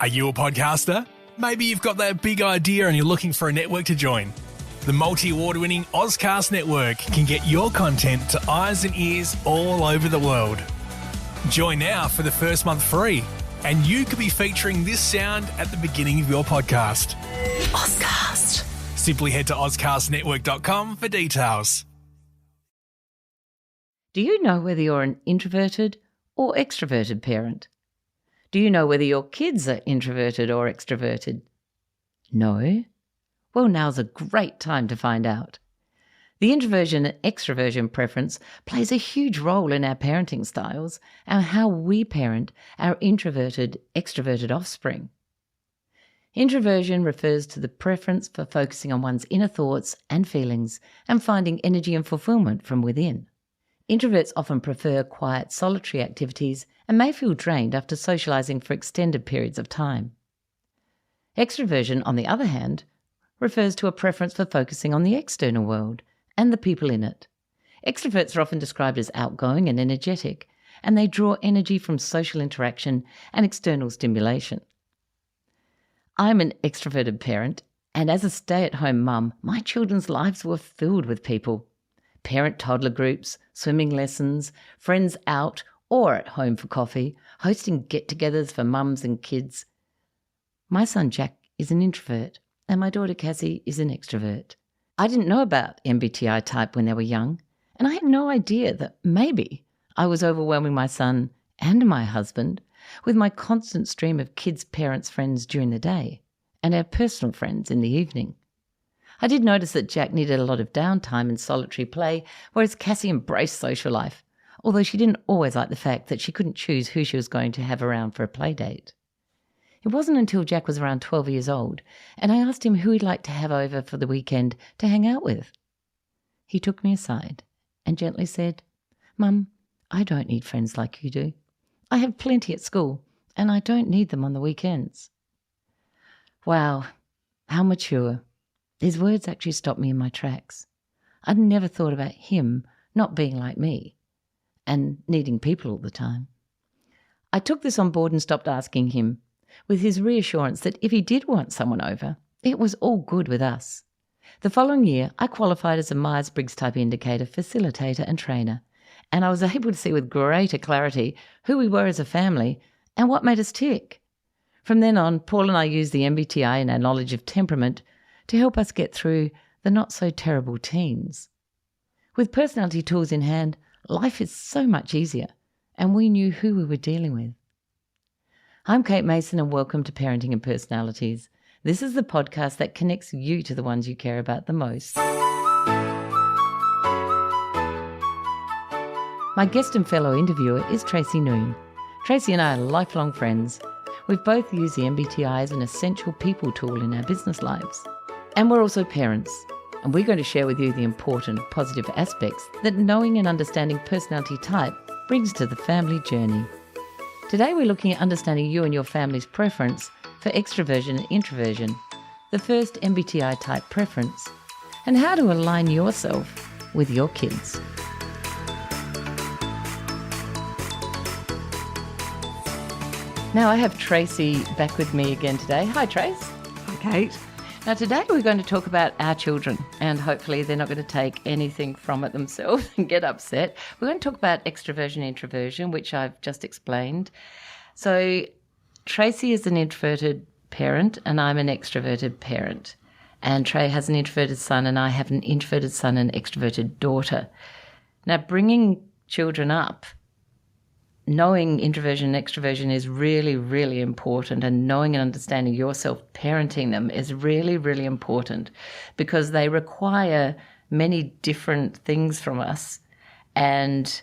Are you a podcaster? Maybe you've got that big idea and you're looking for a network to join. The multi-award-winning Ozcast Network can get your content to eyes and ears all over the world. Join now for the first month free, and you could be featuring this sound at the beginning of your podcast. Ozcast. Simply head to ozcastnetwork.com for details. Do you know whether you're an introverted or extroverted parent? Do you know whether your kids are introverted or extroverted? No? Well, now's a great time to find out. The introversion and extroversion preference plays a huge role in our parenting styles and how we parent our introverted, extroverted offspring. Introversion refers to the preference for focusing on one's inner thoughts and feelings and finding energy and fulfillment from within. Introverts often prefer quiet, solitary activities and may feel drained after socializing for extended periods of time. Extroversion, on the other hand, refers to a preference for focusing on the external world and the people in it. Extroverts are often described as outgoing and energetic, and they draw energy from social interaction and external stimulation. I'm an extroverted parent, and as a stay-at-home mum, my children's lives were filled with people. Parent-toddler groups, swimming lessons, friends out or at home for coffee, hosting get-togethers for mums and kids. My son Jack is an introvert, and my daughter Cassie is an extrovert. I didn't know about MBTI type when they were young, and I had no idea that maybe I was overwhelming my son and my husband with my constant stream of kids, parents, friends during the day, and our personal friends in the evening. I did notice that Jack needed a lot of downtime and solitary play, whereas Cassie embraced social life, although she didn't always like the fact that she couldn't choose who she was going to have around for a play date. It wasn't until Jack was around 12 years old, and I asked him who he'd like to have over for the weekend to hang out with. He took me aside and gently said, "Mum, I don't need friends like you do. I have plenty at school, and I don't need them on the weekends." Wow, how mature. His words actually stopped me in my tracks. I'd never thought about him not being like me and needing people all the time. I took this on board and stopped asking him, with his reassurance that if he did want someone over, it was all good with us. The following year, I qualified as a Myers-Briggs Type Indicator facilitator and trainer, and I was able to see with greater clarity who we were as a family and what made us tick. From then on, Paul and I used the MBTI and our knowledge of temperament to help us get through the not-so-terrible teens. With personality tools in hand, life is so much easier, and we knew who we were dealing with. I'm Kate Mason, and welcome to Parenting and Personalities. This is the podcast that connects you to the ones you care about the most. My guest and fellow interviewer is Tracy Noon. Tracy and I are lifelong friends. We've both used the MBTI as an essential people tool in our business lives. And we're also parents, and we're going to share with you the important positive aspects that knowing and understanding personality type brings to the family journey. Today we're looking at understanding you and your family's preference for extroversion and introversion, the first MBTI type preference, and how to align yourself with your kids. Now I have Tracy back with me again today. Hi Trace. Hi Kate. Now today we're going to talk about our children, and hopefully they're not going to take anything from it themselves and get upset. We're going to talk about extroversion and introversion, which I've just explained. So Tracy is an introverted parent and I'm an extroverted parent. And Trey has an introverted son and I have an introverted son and extroverted daughter. Now bringing children up, knowing introversion and extroversion is really, really important, and knowing and understanding yourself, parenting them is really, really important because they require many different things from us. And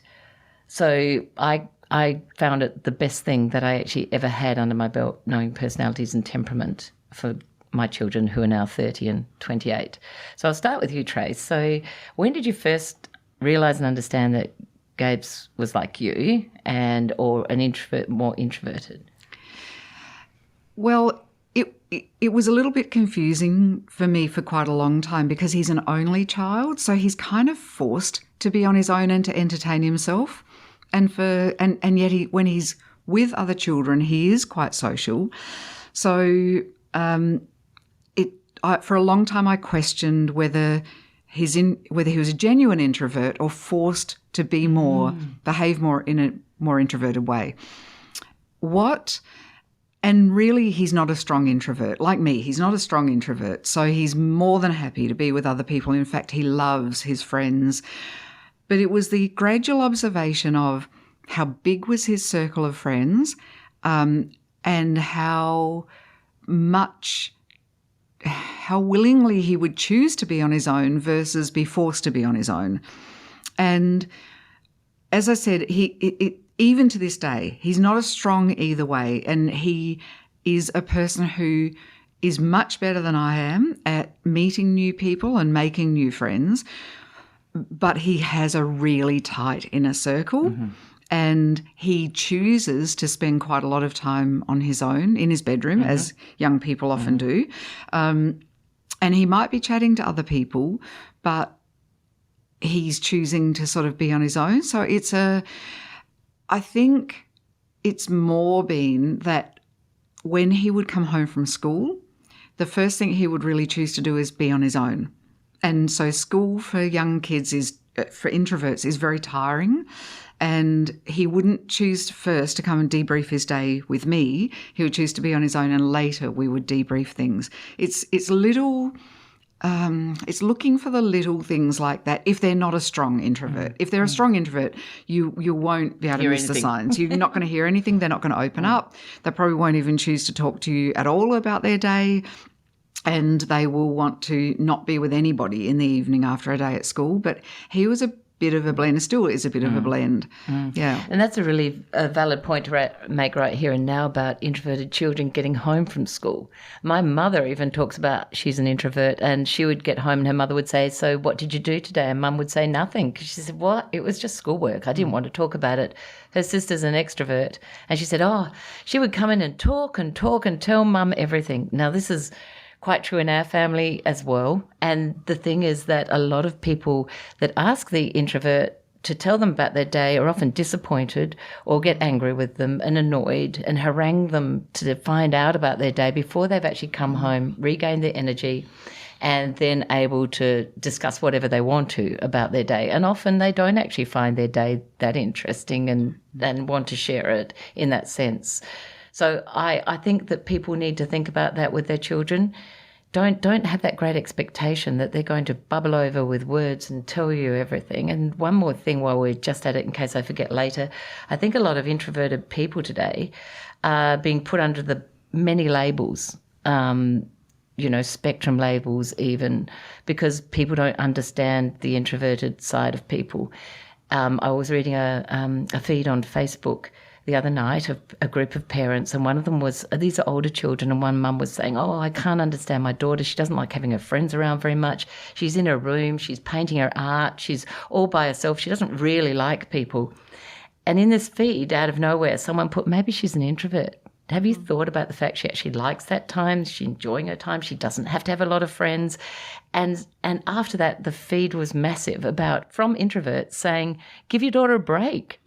so I found it the best thing that I actually ever had under my belt, knowing personalities and temperament for my children who are now 30 and 28. So I'll start with you, Trace. So when did you first realise and understand that Gabe's was like you or an introvert, more introverted? Well, it was a little bit confusing for me for quite a long time because he's an only child, so he's kind of forced to be on his own and to entertain himself. And yet when he's with other children, he is quite social. So for a long time I questioned whether he was a genuine introvert or forced to be more, behave more in a more introverted way. And really, he's not a strong introvert. Like me, he's not a strong introvert. So he's more than happy to be with other people. In fact, he loves his friends. But it was the gradual observation of how big was his circle of friends, and how willingly he would choose to be on his own versus be forced to be on his own. And as I said, even to this day, he's not as strong either way. And he is a person who is much better than I am at meeting new people and making new friends. But he has a really tight inner circle, and he chooses to spend quite a lot of time on his own in his bedroom, as young people often do. And he might be chatting to other people, but he's choosing to sort of be on his own. So I think it's more been that when he would come home from school, the first thing he would really choose to do is be on his own. And so school for young kids for introverts is very tiring, and he wouldn't choose first to come and debrief his day with me. He would choose to be on his own, and later we would debrief things. It's looking for the little things like that if they're not a strong introvert. If they're a strong introvert, you won't be able to miss the signs. You're not going to hear anything. They're not going to open up. They probably won't even choose to talk to you at all about their day. And they will want to not be with anybody in the evening after a day at school. But he was a bit of a blend, still is a bit of a blend. Yeah. And that's a really valid point to make right here and now about introverted children getting home from school. My mother even talks about she's an introvert, and she would get home and her mother would say, "So what did you do today?" And Mum would say nothing, because she said, "What? It was just schoolwork. I didn't want to talk about it." Her sister's an extrovert, and she said, she would come in and talk and tell Mum everything. Now, this is quite true in our family as well. And the thing is that a lot of people that ask the introvert to tell them about their day are often disappointed or get angry with them and annoyed and harangue them to find out about their day before they've actually come home, regained their energy, and then able to discuss whatever they want to about their day. And often they don't actually find their day that interesting and want to share it in that sense. So I think that people need to think about that with their children. Don't have that great expectation that they're going to bubble over with words and tell you everything. And one more thing while we're just at it, in case I forget later, I think a lot of introverted people today are being put under the many labels, spectrum labels even, because people don't understand the introverted side of people. I was reading a feed on Facebook the other night of a group of parents, and one of them was, these are older children, and one mum was saying, I can't understand my daughter. She doesn't like having her friends around very much. She's in her room. She's painting her art. She's all by herself. She doesn't really like people. And in this feed, out of nowhere, someone put, maybe she's an introvert. Have you thought about the fact she actually likes that time? She's enjoying her time. She doesn't have to have a lot of friends. And after that, the feed was massive from introverts saying, give your daughter a break.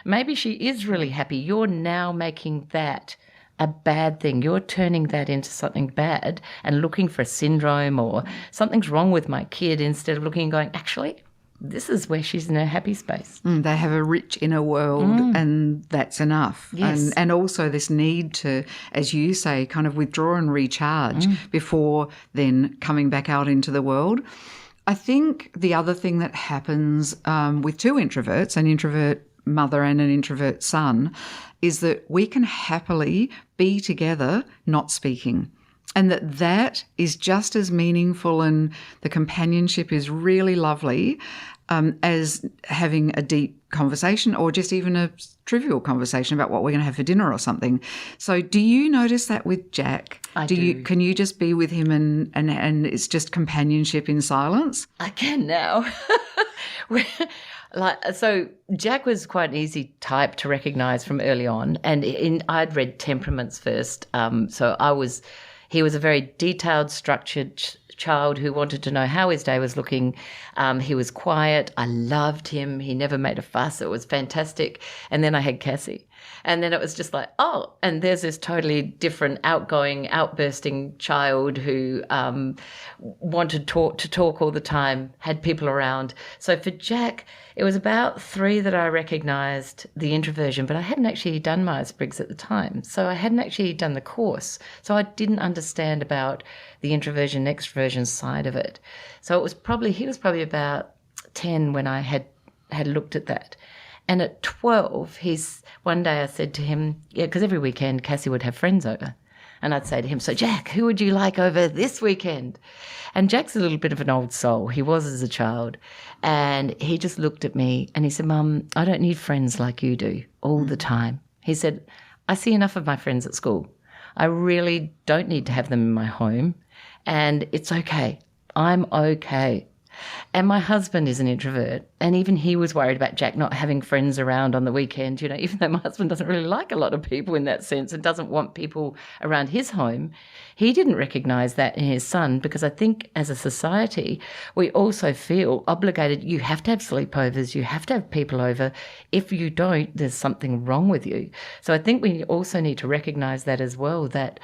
Maybe she is really happy. You're now making that a bad thing. You're turning that into something bad and looking for a syndrome or something's wrong with my kid, instead of looking and going, actually, this is where she's in her happy space. They have a rich inner world, and that's enough. Yes. And also this need to, as you say, kind of withdraw and recharge before then coming back out into the world. I think the other thing that happens with two introverts, an introvert mother and an introvert son, is that we can happily be together not speaking. And that is just as meaningful, and the companionship is really lovely as having a deep conversation or just even a trivial conversation about what we're going to have for dinner or something. So do you notice that with Jack? I do. Can you just be with him and it's just companionship in silence? I can now. So Jack was quite an easy type to recognise from early on, and I'd read temperaments first. He was a very detailed, structured child who wanted to know how his day was looking. He was quiet. I loved him. He never made a fuss. It was fantastic. And then I had Cassie. And then it was just like, oh, and there's this totally different outgoing, outbursting child who wanted to talk all the time, had people around. So for Jack, it was about 3 that I recognised the introversion, but I hadn't actually done Myers-Briggs at the time. So I hadn't actually done the course. So I didn't understand about the introversion, extroversion side of it. So he was probably about 10 when I had looked at that. And at 12, one day I said to him, because every weekend Cassie would have friends over. And I'd say to him, so Jack, who would you like over this weekend? And Jack's a little bit of an old soul. He was as a child. And he just looked at me and he said, Mum, I don't need friends like you do all the time. He said, I see enough of my friends at school. I really don't need to have them in my home. And it's okay. I'm okay. And my husband is an introvert, and even he was worried about Jack not having friends around on the weekend, even though my husband doesn't really like a lot of people in that sense and doesn't want people around his home. He didn't recognise that in his son, because I think as a society, we also feel obligated. You have to have sleepovers, you have to have people over. If you don't, there's something wrong with you. So I think we also need to recognise that as well, that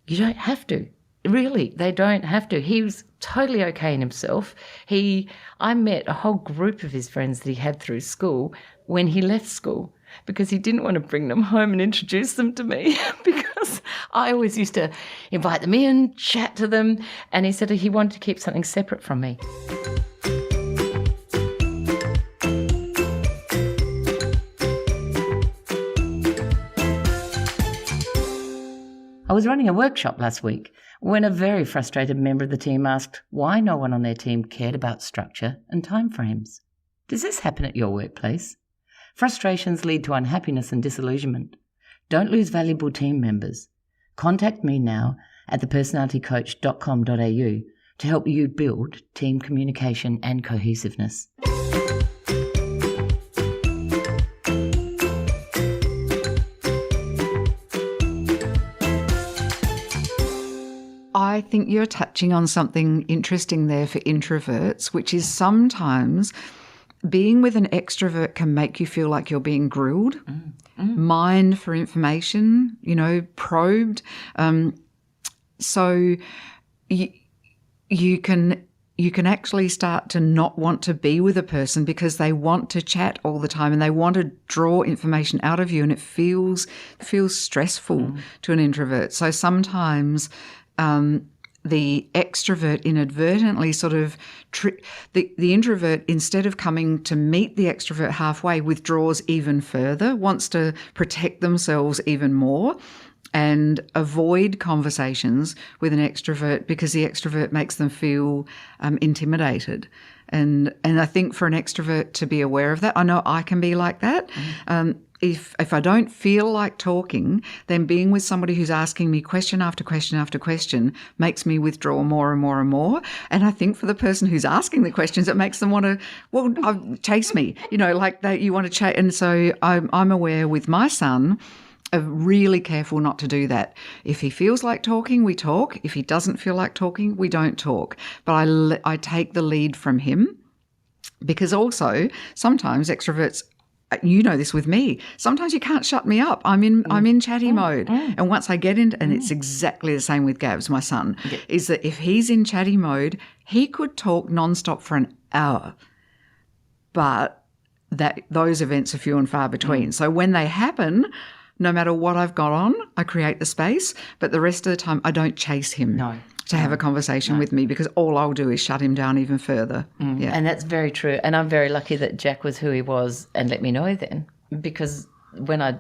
you don't have to. Really, they don't have to. He was totally okay in himself. I met a whole group of his friends that he had through school when he left school, because he didn't want to bring them home and introduce them to me because I always used to invite them in, chat to them, and he said he wanted to keep something separate from me. I was running a workshop last week when a very frustrated member of the team asked why no one on their team cared about structure and timeframes. Does this happen at your workplace? Frustrations lead to unhappiness and disillusionment. Don't lose valuable team members. Contact me now at thepersonialitycoach.com.au to help you build team communication and cohesiveness. I think you're touching on something interesting there for introverts, which is sometimes being with an extrovert can make you feel like you're being grilled, mined for information, probed. So you can actually start to not want to be with a person because they want to chat all the time and they want to draw information out of you, and it feels stressful to an introvert. So sometimes the extrovert inadvertently sort of the introvert, instead of coming to meet the extrovert halfway, withdraws even further, wants to protect themselves even more and avoid conversations with an extrovert because the extrovert makes them feel intimidated. And I think for an extrovert to be aware of that, I know I can be like that. If I don't feel like talking, then being with somebody who's asking me question after question after question makes me withdraw more and more and more. And I think for the person who's asking the questions, it makes them want to, chase me, like that you want to chase. And so I'm aware with my son of really careful not to do that. If he feels like talking, we talk. If he doesn't feel like talking, we don't talk. But I take the lead from him, because also sometimes extroverts, you know this with me, sometimes you can't shut me up. I'm in chatty mode. And once I get into, and it's exactly the same with Gabs, my son, is that if he's in chatty mode, he could talk nonstop for an hour. But those events are few and far between. So when they happen, no matter what I've got on, I create the space, but the rest of the time I don't chase him to have a conversation with me, because all I'll do is shut him down even further. Yeah. And that's very true. And I'm very lucky that Jack was who he was and let me know then, because when I'd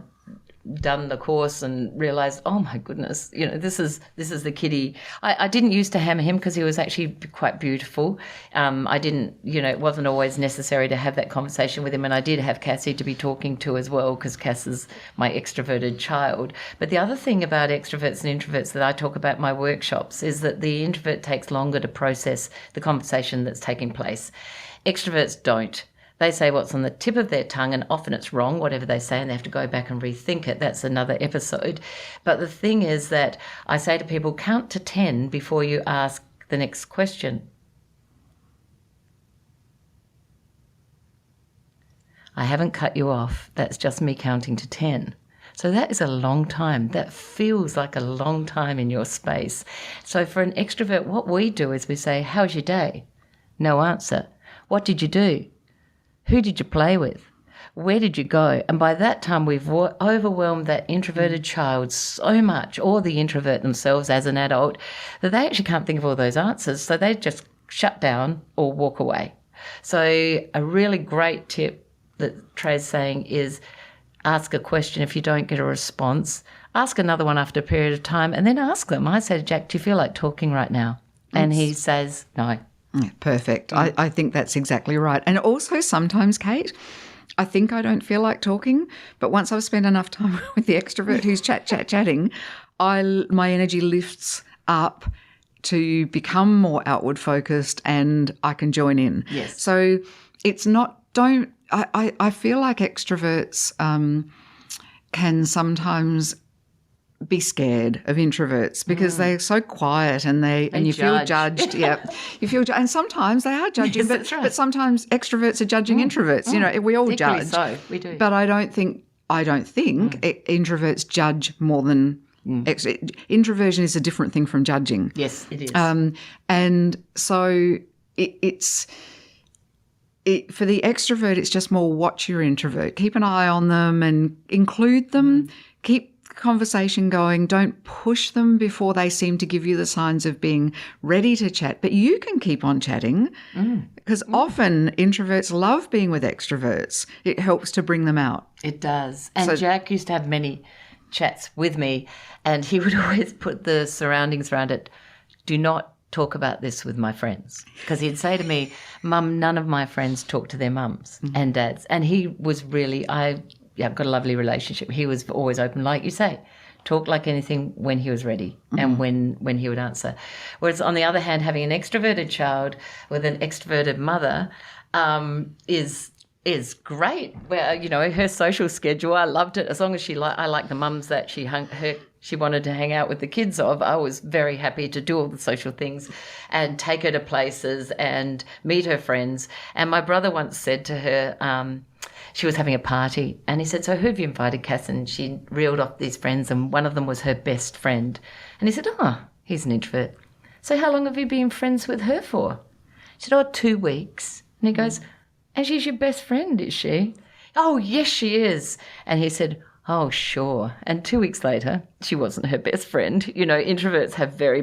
done the course and realised, oh my goodness, this is the kiddie. I didn't used to hammer him because he was actually quite beautiful. I didn't, it wasn't always necessary to have that conversation with him, and I did have Cassie to be talking to as well, because Cass is my extroverted child. But the other thing about extroverts and introverts that I talk about in my workshops is that the introvert takes longer to process the conversation that's taking place. Extroverts don't. They say what's on the tip of their tongue, and often it's wrong, whatever they say, and they have to go back and rethink it. That's another episode. But the thing is that I say to people, count to 10 before you ask the next question. I haven't cut you off. That's just me counting to 10. So that is a long time. That feels like a long time in your space. So for an extrovert, what we do is we say, how's your day? No answer. What did you do? Who did you play with? Where did you go? And by that time, we've overwhelmed that introverted child so much, or the introvert themselves as an adult, that they actually can't think of all those answers. So they just shut down or walk away. So a really great tip that Trey's saying is ask a question. If you don't get a response, ask another one after a period of time, and then ask them. I say to Jack, do you feel like talking right now? And he says no. Yeah, perfect. I think that's exactly right. And also sometimes, Kate, I think I don't feel like talking, but once I've spent enough time with the extrovert who's chatting, my energy lifts up to become more outward focused and I can join in. Yes. So it's not, I feel like extroverts can sometimes be scared of introverts because they're so quiet and you feel judged. Yeah, you feel, and sometimes they are judging, yes, but sometimes extroverts are judging introverts. You know, we all judge. So we do. But I don't think introverts judge more than introversion is a different thing from judging. Yes, it is. And so it's. For the extrovert, it's just more watch your introvert. Keep an eye on them and include them. Keep conversation going. Don't push them before they seem to give you the signs of being ready to chat. But you can keep on chatting because often introverts love being with extroverts. It helps to bring them out. It does. And Jack used to have many chats with me and he would always put the surroundings around it. Do not talk about this with my friends, because he'd say to me, Mum, none of my friends talk to their mums and dads. And he was really, I've got a lovely relationship. He was always open, like you say, talk like anything when he was ready and when he would answer. Whereas on the other hand, having an extroverted child with an extroverted mother is great. Well, you know, her social schedule, I loved it. As long as I like the mums that she wanted to hang out with the kids of, I was very happy to do all the social things and take her to places and meet her friends. And my brother once said to her, she was having a party, and he said, so who have you invited, Cass? And she reeled off these friends, and one of them was her best friend. And he said, oh, he's an introvert. So how long have you been friends with her for? She said, 2 weeks. And he goes, and she's your best friend, is she? Oh, yes, she is. And he said, oh, sure. And 2 weeks later, she wasn't her best friend. You know, introverts have very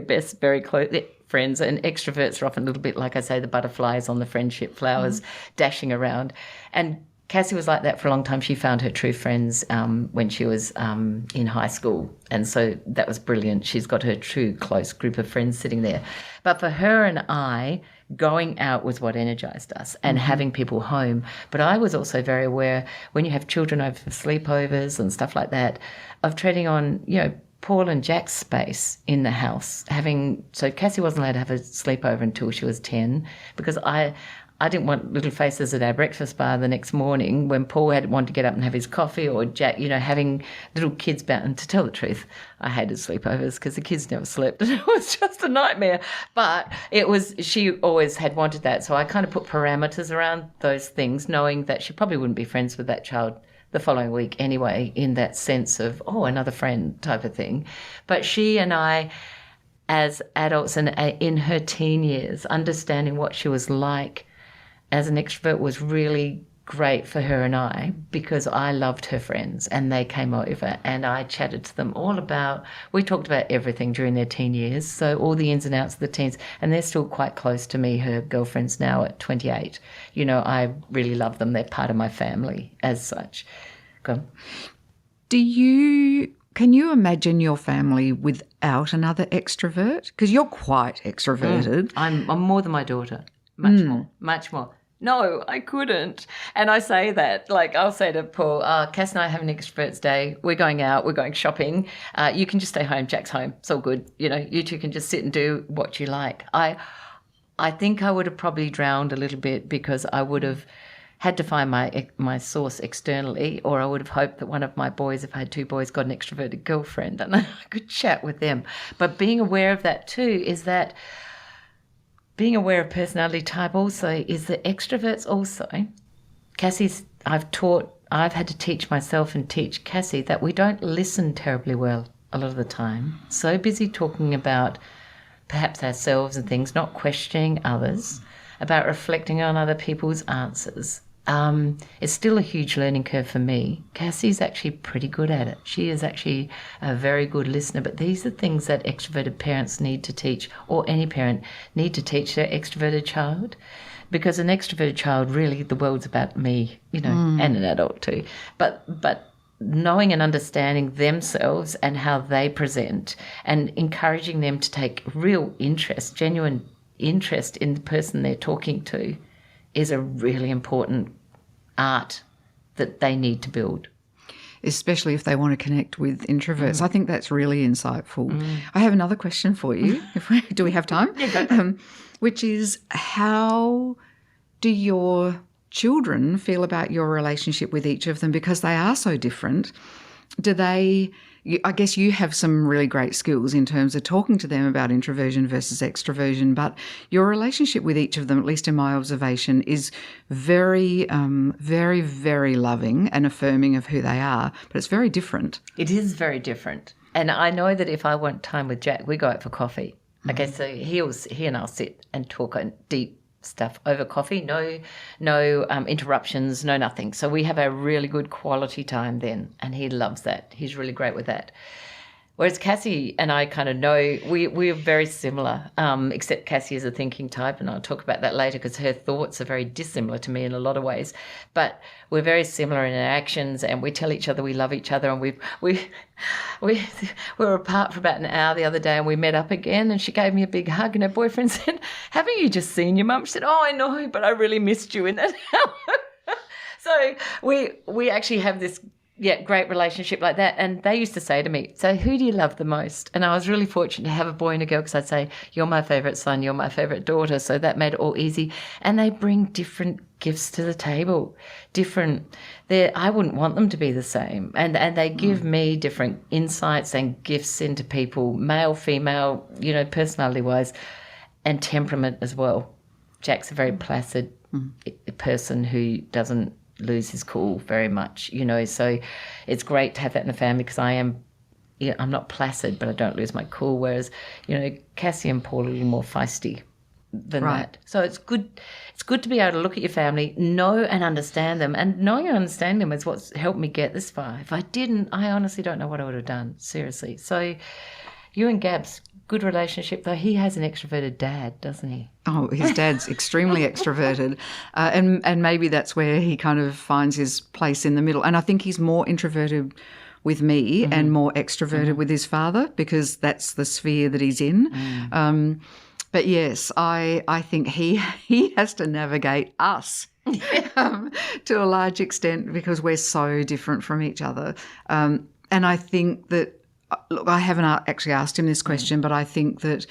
close friends, and extroverts are often a little bit, like I say, the butterflies on the friendship flowers dashing around. And Cassie was like that for a long time. She found her true friends when she was in high school. And so that was brilliant. She's got her true close group of friends sitting there. But for her and I, going out was what energized us and having people home. But I was also very aware when you have children over for sleepovers and stuff like that of treading on, you know, Paul and Jack's space in the house. So Cassie wasn't allowed to have a sleepover until she was 10 because I didn't want little faces at our breakfast bar the next morning when Paul had wanted to get up and have his coffee, or Jack, you know, having little kids about. And to tell the truth, I hated sleepovers because the kids never slept and it was just a nightmare. But she always had wanted that. So I kind of put parameters around those things, knowing that she probably wouldn't be friends with that child the following week anyway, in that sense of, another friend type of thing. But she and I, as adults and in her teen years, understanding what she was like as an extrovert was really great for her and I, because I loved her friends and they came over and I chatted to them we talked about everything during their teen years, so all the ins and outs of the teens, and they're still quite close to me, her girlfriends now at 28. You know, I really love them. They're part of my family as such. Go on. Can you imagine your family without another extrovert? Because you're quite extroverted. I'm more than my daughter. Much more. No, I couldn't. And I say that, like I'll say to Paul, Cass and I have an extroverts day. We're going out. We're going shopping. You can just stay home. Jack's home. It's all good. You know, you two can just sit and do what you like. I think I would have probably drowned a little bit because I would have had to find my source externally, or I would have hoped that one of my boys, if I had 2 boys, got an extroverted girlfriend and I could chat with them. But being aware of that too is that being aware of personality type also is that extroverts also, I've taught I've had to teach myself and teach Cassie that we don't listen terribly well a lot of the time. So busy talking about perhaps ourselves and things, not questioning others, about reflecting on other people's answers. It's still a huge learning curve for me. Cassie's actually pretty good at it. She is actually a very good listener, but these are things that extroverted parents need to teach, or any parent need to teach their extroverted child, because an extroverted child, really, the world's about me, and an adult too. But knowing and understanding themselves and how they present, and encouraging them to take real interest, genuine interest in the person they're talking to, is a really important art that they need to build. Especially if they want to connect with introverts. I think that's really insightful. I have another question for you. Do we have time? Yeah, go. Which is, how do your children feel about your relationship with each of them? Because they are so different. I guess you have some really great skills in terms of talking to them about introversion versus extroversion, but your relationship with each of them, at least in my observation, is very, very, very loving and affirming of who they are, but it's very different. It is very different. And I know that if I want time with Jack, we go out for coffee. Okay, so he and I'll sit and talk on deep stuff over coffee, no interruptions, no nothing. So we have a really good quality time then, and he loves that. He's really great with that. Whereas Cassie and I kind of know we are very similar, except Cassie is a thinking type, and I'll talk about that later because her thoughts are very dissimilar to me in a lot of ways. But we're very similar in our actions, and we tell each other we love each other. And we were apart for about an hour the other day, and we met up again, and she gave me a big hug, and her boyfriend said, "Haven't you just seen your mum?" She said, "Oh, I know, but I really missed you in that hour." So we actually have this great relationship like that. And they used to say to me, "So who do you love the most?" And I was really fortunate to have a boy and a girl, because I'd say, "You're my favourite son, you're my favourite daughter." So that made it all easy. And they bring different gifts to the table. I wouldn't want them to be the same. And they give me different insights and gifts into people, male, female, personality-wise, and temperament as well. Jack's a very placid person who doesn't lose his cool very much, so it's great to have that in the family, because I'm not placid, but I don't lose my cool, whereas Cassie and Paul are a little more feisty than that. So it's good to be able to look at your family, know and understand them, and knowing and understanding them is what's helped me get this far. If I didn't, I honestly don't know what I would have done, seriously. So you and Gab's good relationship, though. He has an extroverted dad, doesn't he? Oh, his dad's extremely extroverted, and maybe that's where he kind of finds his place in the middle. And I think he's more introverted with me and more extroverted with his father, because that's the sphere that he's in. But yes, I think he has to navigate us to a large extent, because we're so different from each other. And I think that, look, I haven't actually asked him this question, but I think that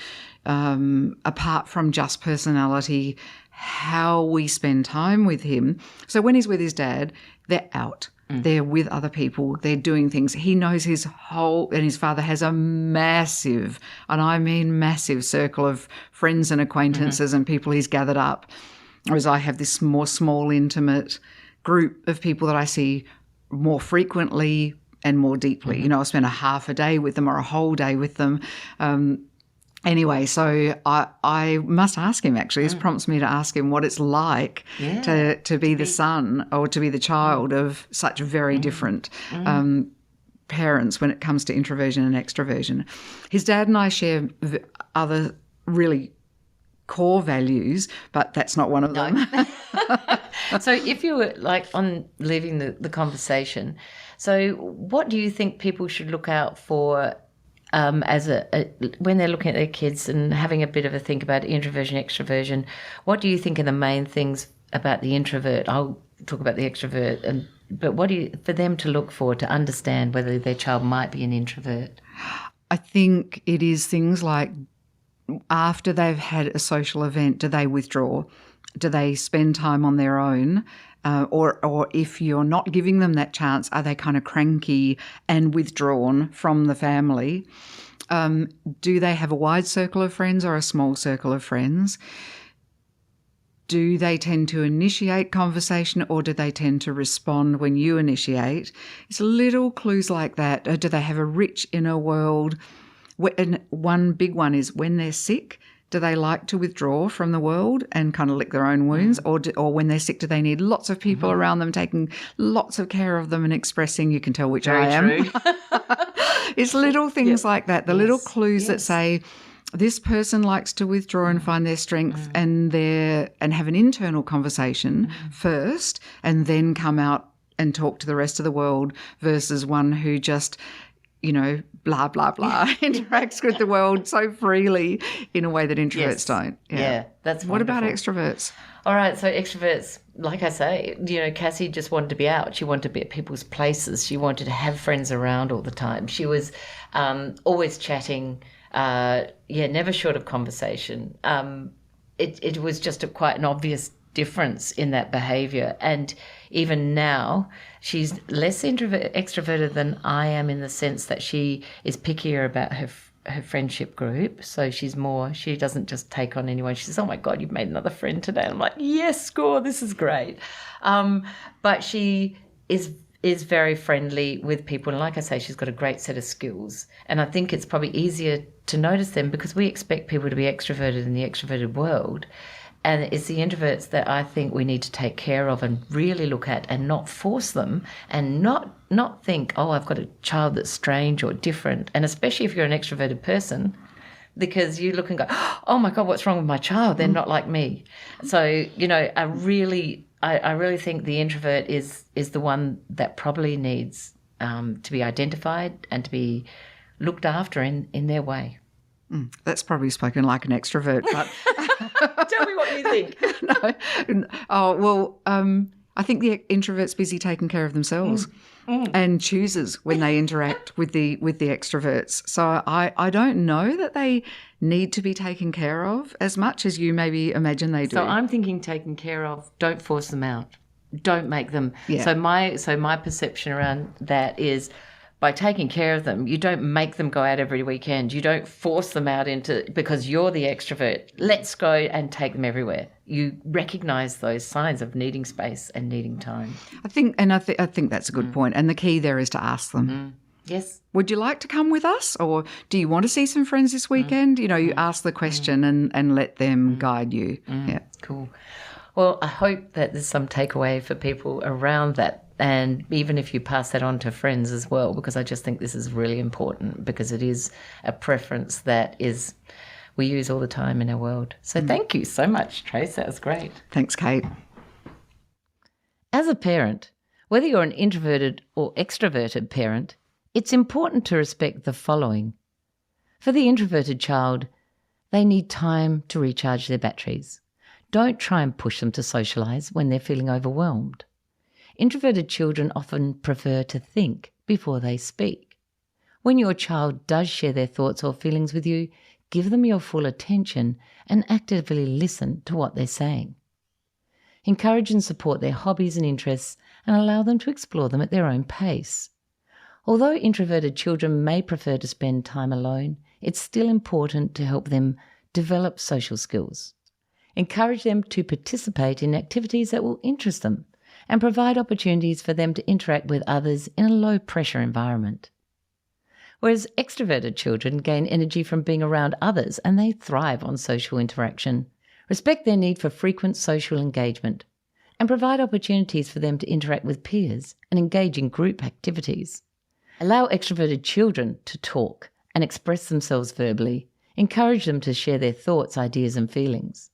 apart from just personality, how we spend time with him. So when he's with his dad, they're out. They're with other people. They're doing things. He knows and his father has a massive, and I mean massive, circle of friends and acquaintances and people he's gathered up. Whereas I have this more small, intimate group of people that I see more frequently and more deeply. I spend a half a day with them or a whole day with them. Anyway, so I must ask him, actually. This prompts me to ask him what it's like to be the son or to be the child of such very different parents when it comes to introversion and extroversion. His dad and I share other really core values, but that's not one of them. So if you were on leaving the conversation, so what do you think people should look out for as when they're looking at their kids and having a bit of a think about introversion, extroversion? What do you think are the main things about the introvert? I'll talk about the extrovert, but what do you, for them to look for to understand whether their child might be an introvert? I think it is things like, after they've had a social event, do they withdraw? Do they spend time on their own? Or if you're not giving them that chance, are they kind of cranky and withdrawn from the family? Do they have a wide circle of friends or a small circle of friends? Do they tend to initiate conversation or do they tend to respond when you initiate? It's little clues like that. Or do they have a rich inner world? And one big one is when they're sick, do they like to withdraw from the world and kind of lick their own wounds? Or when they're sick, do they need lots of people around them taking lots of care of them and expressing, you can tell which I am. True. It's little things like that, the little clues that say, this person likes to withdraw and find their strength and have an internal conversation first and then come out and talk to the rest of the world versus one who just, blah, blah, blah, interacts with the world so freely in a way that introverts don't. Yeah, that's wonderful. What about extroverts? All right, so extroverts, like I say, Cassie just wanted to be out. She wanted to be at people's places. She wanted to have friends around all the time. She was always chatting, never short of conversation. It was just quite an obvious difference in that behaviour. And even now, she's less extroverted than I am in the sense that she is pickier about her friendship group. So she doesn't just take on anyone. She says, oh my God, you've made another friend today. And I'm like, yes, score, this is great. But she is very friendly with people. And like I say, she's got a great set of skills. And I think it's probably easier to notice them because we expect people to be extroverted in the extroverted world. And it's the introverts that I think we need to take care of and really look at and not force them and not think, oh, I've got a child that's strange or different. And especially if you're an extroverted person, because you look and go, oh my God, what's wrong with my child? They're not like me. So, I really think the introvert is the one that probably needs to be identified and to be looked after in their way. That's probably spoken like an extrovert, but tell me what you think. No. Oh, well, I think the introvert's busy taking care of themselves and chooses when they interact with the extroverts. So I don't know that they need to be taken care of as much as you maybe imagine they do. So I'm thinking taken care of, don't force them out. Don't make them. Yeah. So my perception around that is by taking care of them, you don't make them go out every weekend. You don't force them out because you're the extrovert. Let's go and take them everywhere. You recognise those signs of needing space and needing time. I think that's a good point. And the key there is to ask them. Yes. Would you like to come with us, or do you want to see some friends this weekend? You ask the question and let them guide you. Yeah. Cool. Well, I hope that there's some takeaway for people around that. And even if you pass that on to friends as well, because I just think this is really important because it is a preference that we use all the time in our world. So thank you so much, Trace. That was great. Thanks, Kate. As a parent, whether you're an introverted or extroverted parent, it's important to respect the following. For the introverted child, they need time to recharge their batteries. Don't try and push them to socialise when they're feeling overwhelmed. Introverted children often prefer to think before they speak. When your child does share their thoughts or feelings with you, give them your full attention and actively listen to what they're saying. Encourage and support their hobbies and interests and allow them to explore them at their own pace. Although introverted children may prefer to spend time alone, it's still important to help them develop social skills. Encourage them to participate in activities that will interest them and provide opportunities for them to interact with others in a low-pressure environment. Whereas extroverted children gain energy from being around others and they thrive on social interaction. Respect their need for frequent social engagement and provide opportunities for them to interact with peers and engage in group activities. Allow extroverted children to talk and express themselves verbally. Encourage them to share their thoughts, ideas and feelings.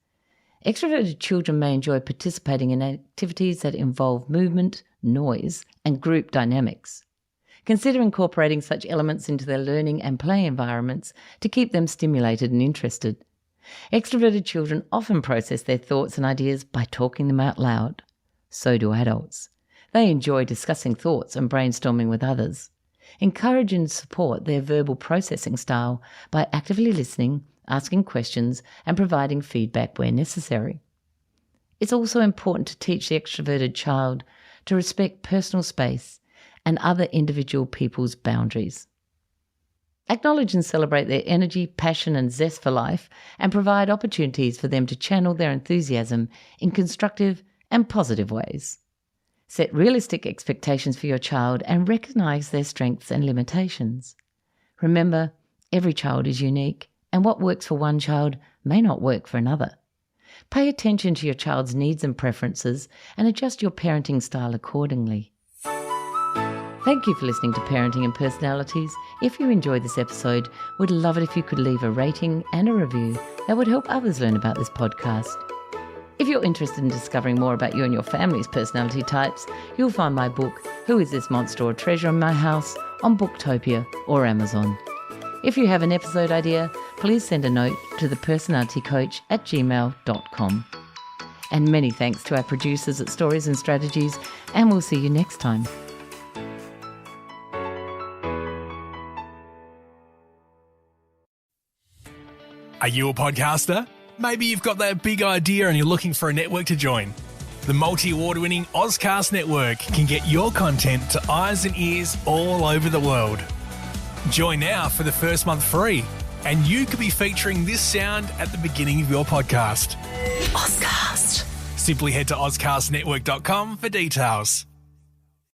Extroverted children may enjoy participating in activities that involve movement, noise, and group dynamics. Consider incorporating such elements into their learning and play environments to keep them stimulated and interested. Extroverted children often process their thoughts and ideas by talking them out loud. So do adults. They enjoy discussing thoughts and brainstorming with others. Encourage and support their verbal processing style by actively listening, asking questions and providing feedback where necessary. It's also important to teach the extroverted child to respect personal space and other individual people's boundaries. Acknowledge and celebrate their energy, passion, and zest for life, and provide opportunities for them to channel their enthusiasm in constructive and positive ways. Set realistic expectations for your child and recognise their strengths and limitations. Remember, every child is unique, and what works for one child may not work for another. Pay attention to your child's needs and preferences and adjust your parenting style accordingly. Thank you for listening to Parenting and Personalities. If you enjoyed this episode, we'd love it if you could leave a rating and a review. That would help others learn about this podcast. If you're interested in discovering more about you and your family's personality types, you'll find my book, Who Is This Monster or Treasure in My House, on Booktopia or Amazon. If you have an episode idea, please send a note to thepersonalitycoach@gmail.com. And many thanks to our producers at Stories and Strategies, and we'll see you next time. Are you a podcaster? Maybe you've got that big idea and you're looking for a network to join. The multi-award-winning Ozcast network can get your content to eyes and ears all over the world. Join now for the first month free, and you could be featuring this sound at the beginning of your podcast. Ozcast. Simply head to ozcastnetwork.com for details.